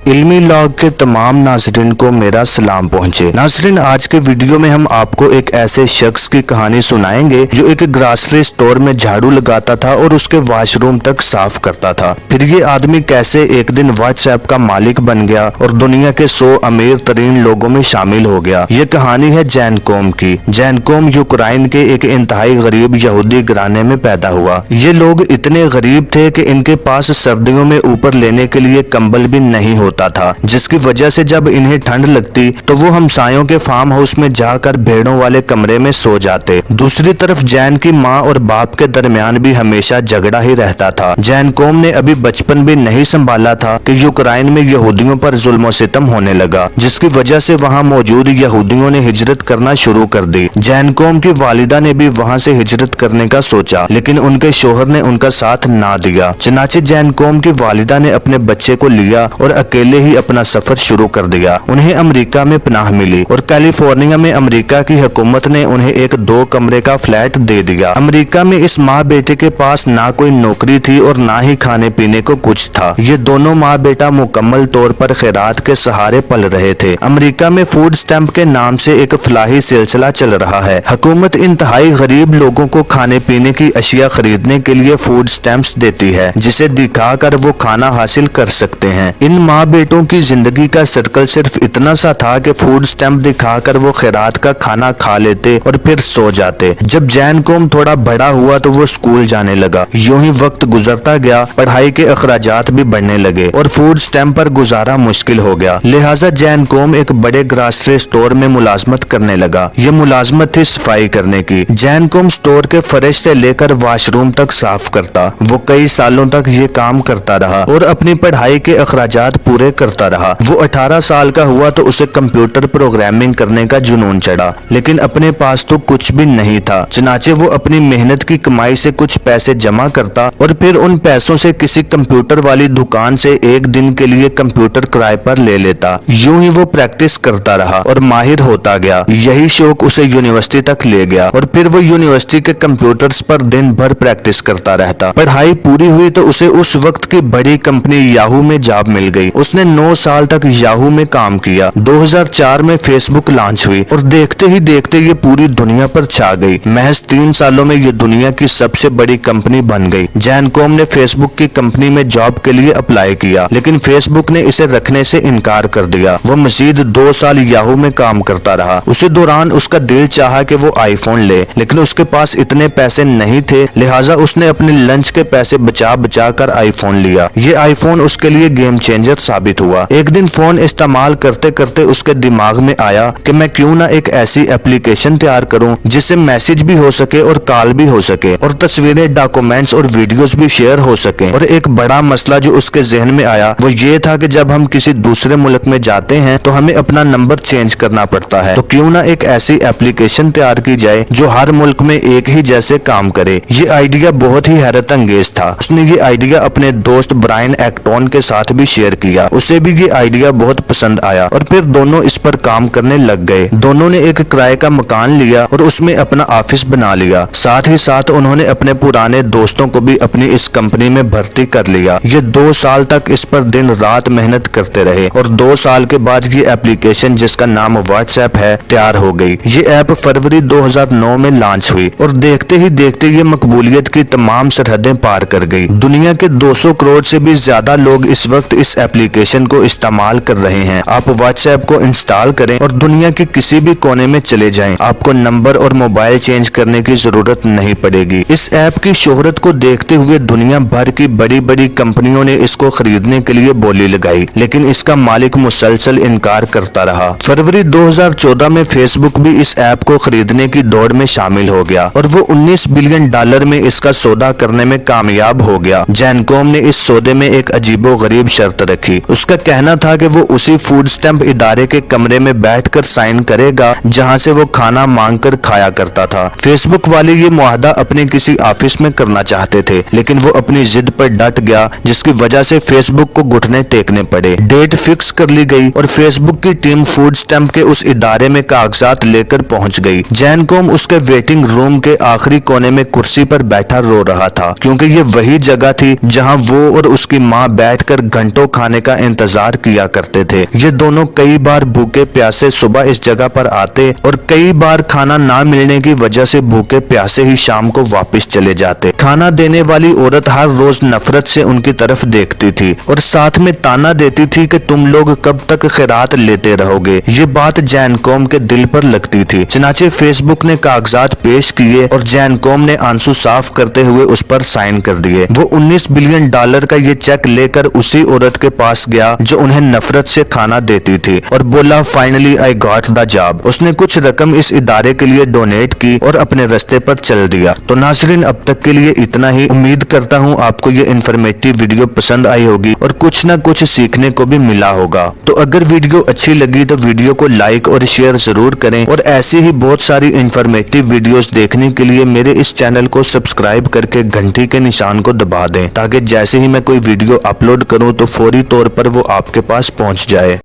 इल्मी log के तमाम नाज़रीन को मेरा सलाम पहुंचे। नाज़रीन, आज के वीडियो में हम आपको एक ऐसे शख्स की कहानी सुनाएंगे जो एक ग्रॉसरी स्टोर में झाड़ू लगाता था और उसके वॉशरूम तक साफ करता था। फिर ये आदमी कैसे एक दिन व्हाट्सएप का मालिक बन गया और दुनिया के 100 अमीर तरीन लोगों में शामिल हो गया। ये कहानी है जैन कौम की। जैन कौम यूक्रेन के एक इंतहाई गरीब यहूदी घराने में पैदा हुआ। ये लोग इतने गरीब थे कि इनके पास सर्दियों में ऊपर लेने के लिए कंबल भी नहीं होता था, जिसकी वजह से जब इन्हें ठंड लगती तो वो हमसायों के फार्म हाउस में जाकर भेड़ों वाले कमरे में सो जाते। दूसरी तरफ जैन की माँ और बाप के दरमियान भी हमेशा झगड़ा ही रहता था। जैन कौम ने अभी बचपन भी नहीं संभाला था कि यूक्रेन में यहूदियों पर जुल्म सितम होने लगा, जिसकी वजह से वहाँ मौजूद यहूदियों ने हिजरत करना शुरू कर दी। जैन कौम की वालिदा ने भी वहाँ से हिजरत करने का सोचा, लेकिन उनके शोहर ने उनका साथ ना दिया। चनाचे जैन कौम की वालिदा ने अपने बच्चे को लिया और अकेले ही अपना सफर शुरू कर दिया। उन्हें अमेरिका में पनाह मिली और कैलिफोर्निया में अमेरिका की हुकूमत ने उन्हें एक 2 कमरे का फ्लैट दे दिया। अमेरिका में इस माँ बेटे के पास ना कोई नौकरी थी और ना ही खाने पीने को कुछ था। ये दोनों माँ बेटा मुकम्मल तौर पर खैरात के सहारे पल रहे थे। अमेरिका में फूड स्टैम्प के नाम से एक फलाही सिलसिला चल रहा है। हुकूमत इंतहाई गरीब लोगों को खाने पीने की अशिया खरीदने के लिए फूड स्टैम्प्स देती है, जिसे दिखाकर वो खाना हासिल कर सकते हैं। इन माँ बेटों की जिंदगी का सर्कल सिर्फ इतना सा था कि फूड स्टैम्प दिखाकर वो खैरात का खाना खा लेते और फिर सो जाते। जब जैन कौम थोड़ा बड़ा हुआ तो वो स्कूल जाने लगा। यूं ही वक्त गुजरता गया, पढ़ाई के अखराजात भी बढ़ने लगे और फूड स्टैम्प पर गुजारा मुश्किल हो गया। लिहाजा जैन कौम एक बड़े ग्रॉसरी स्टोर में मुलाजमत करने लगा। ये मुलाजमत थी सफाई करने की। जैन कौम स्टोर के फर्श से लेकर वॉशरूम तक साफ करता। वो कई सालों तक ये काम करता रहा और अपनी पढ़ाई के अखराजात पूरे करता रहा। वो 18 साल का हुआ तो उसे कंप्यूटर प्रोग्रामिंग करने का जुनून चढ़ा, लेकिन अपने पास तो कुछ भी नहीं था। चनाचे वो अपनी मेहनत की कमाई से कुछ पैसे जमा करता और फिर उन पैसों से किसी कंप्यूटर वाली दुकान से एक दिन के लिए कंप्यूटर किराए पर ले लेता। यूं ही वो प्रैक्टिस करता रहा और माहिर होता गया। यही शौक उसे यूनिवर्सिटी तक ले गया और फिर वो यूनिवर्सिटी के कंप्यूटर्स पर दिन भर प्रैक्टिस करता रहता। पढ़ाई पूरी हुई तो उसे उस वक्त की बड़ी कंपनी याहू में जॉब मिल गई। उसने 9 साल तक याहू में काम किया। 2004 में फेसबुक लॉन्च हुई और देखते ही देखते ये पूरी दुनिया पर छा गई। महज 3 सालों में ये दुनिया की सबसे बड़ी कंपनी बन गई। जैन कौम ने फेसबुक की कंपनी में जॉब के लिए अप्लाई किया, लेकिन फेसबुक ने इसे रखने से इनकार कर दिया। वो मजीद 2 साल याहू में काम करता रहा। उसी दौरान उसका दिल चाहा कि वो आईफोन ले, लेकिन उसके पास इतने पैसे नहीं थे। लिहाजा उसने अपने लंच के पैसे बचा बचा कर आईफोन लिया। ये आईफोन उसके लिए गेम चेंजर साबित हुआ। एक दिन फोन इस्तेमाल करते करते उसके दिमाग में आया कि मैं क्यों ना एक ऐसी एप्लीकेशन तैयार करूं जिससे मैसेज भी हो सके और कॉल भी हो सके और तस्वीरें, डॉक्यूमेंट्स और वीडियोस भी शेयर हो सके। और एक बड़ा मसला जो उसके जहन में आया वो ये था कि जब हम किसी दूसरे मुल्क में जाते हैं तो हमें अपना नंबर चेंज करना पड़ता है, तो क्यों ना एक ऐसी एप्लीकेशन तैयार की जाए जो हर मुल्क में एक ही जैसे काम करे। ये आइडिया बहुत ही हैरत अंगेज था। उसने ये आइडिया अपने दोस्त ब्रायन एक्टोन के साथ भी शेयर किया। उसे भी ये आइडिया बहुत पसंद आया और फिर दोनों इस पर काम करने लग गए। दोनों ने एक किराए का मकान लिया और उसमें अपना ऑफिस बना लिया। साथ ही साथ उन्होंने अपने पुराने दोस्तों को भी अपनी इस कंपनी में भर्ती कर लिया। ये 2 साल तक इस पर दिन रात मेहनत करते रहे और 2 साल के बाद ये एप्लीकेशन, जिसका नाम व्हाट्सएप है, तैयार हो गई। ये ऐप फरवरी 2009 में लॉन्च हुई और देखते ही देखते ये मकबूलियत की तमाम सरहदें पार कर गई। दुनिया के 200 करोड़ से भी ज्यादा लोग इस वक्त इस एप्लीकेशन को इस्तेमाल कर रहे हैं। आप व्हाट्सएप को इंस्टॉल करें और दुनिया के किसी भी कोने में चले जाएं। आपको नंबर और मोबाइल चेंज करने की जरूरत नहीं पड़ेगी। इस ऐप की शोहरत को देखते हुए दुनिया भर की बड़ी बड़ी कंपनियों ने इसको खरीदने के लिए बोली लगाई, लेकिन इसका मालिक मुसलसल इनकार करता रहा। फरवरी 2014 में फेसबुक भी इस ऐप को खरीदने की दौड़ में शामिल हो गया और वो $19 बिलियन में इसका सौदा करने में कामयाब हो गया। जैन कौम ने इस सौदे में एक अजीबो गरीब शर्त रखी। उसका कहना था कि वो उसी फूड स्टैम्प इदारे के कमरे में बैठकर साइन करेगा जहां से वो खाना मांग कर खाया करता था। फेसबुक वाले ये मुआहदा अपने किसी ऑफिस में करना चाहते थे, लेकिन वो अपनी जिद पर डट गया, जिसकी वजह से फेसबुक को घुटने टेकने पड़े। डेट फिक्स कर ली गई और फेसबुक की टीम फूड स्टैम्प के उस इदारे में कागजात लेकर पहुंच गई। जैन कौम उसके वेटिंग रूम के आखिरी कोने में कुर्सी पर बैठा रो रहा था, क्योंकि ये वही जगह थी जहां वो और उसकी माँ बैठकर घंटों खाने का का इंतजार किया करते थे। ये दोनों कई बार भूखे प्यासे सुबह इस जगह पर आते और कई बार खाना ना मिलने की वजह से भूखे प्यासे ही शाम को वापस चले जाते। खाना देने वाली औरत हर रोज नफरत से उनकी तरफ देखती थी और साथ में ताना देती थी कि तुम लोग कब तक खैरात लेते रहोगे। ये बात जैन कौम के दिल पर लगती थी। चनाचे फेसबुक ने कागजात पेश किए और जैन कौम ने आंसू साफ करते हुए उस पर साइन कर दिए। वो $19 बिलियन का ये चेक लेकर उसी औरत के पास गया जो उन्हें नफरत से खाना देती थी और बोला, finally I got the job. उसने कुछ रकम इस इदारे के लिए डोनेट की और अपने रास्ते पर चल दिया। तो नाज़रीन, अब तक के लिए इतना ही। उम्मीद करता हूँ आपको ये इन्फॉर्मेटिव वीडियो पसंद आई होगी और कुछ ना कुछ सीखने को भी मिला होगा। तो अगर वीडियो अच्छी लगी तो वीडियो को लाइक और शेयर जरूर करें और ऐसी ही बहुत सारी इन्फॉर्मेटिव वीडियोस देखने के लिए मेरे इस चैनल को सब्सक्राइब करके घंटी के निशान को दबा दें, ताकि जैसे ही मैं कोई वीडियो अपलोड करूं तो फौरी तौर पर वो आपके पास पहुंच जाए।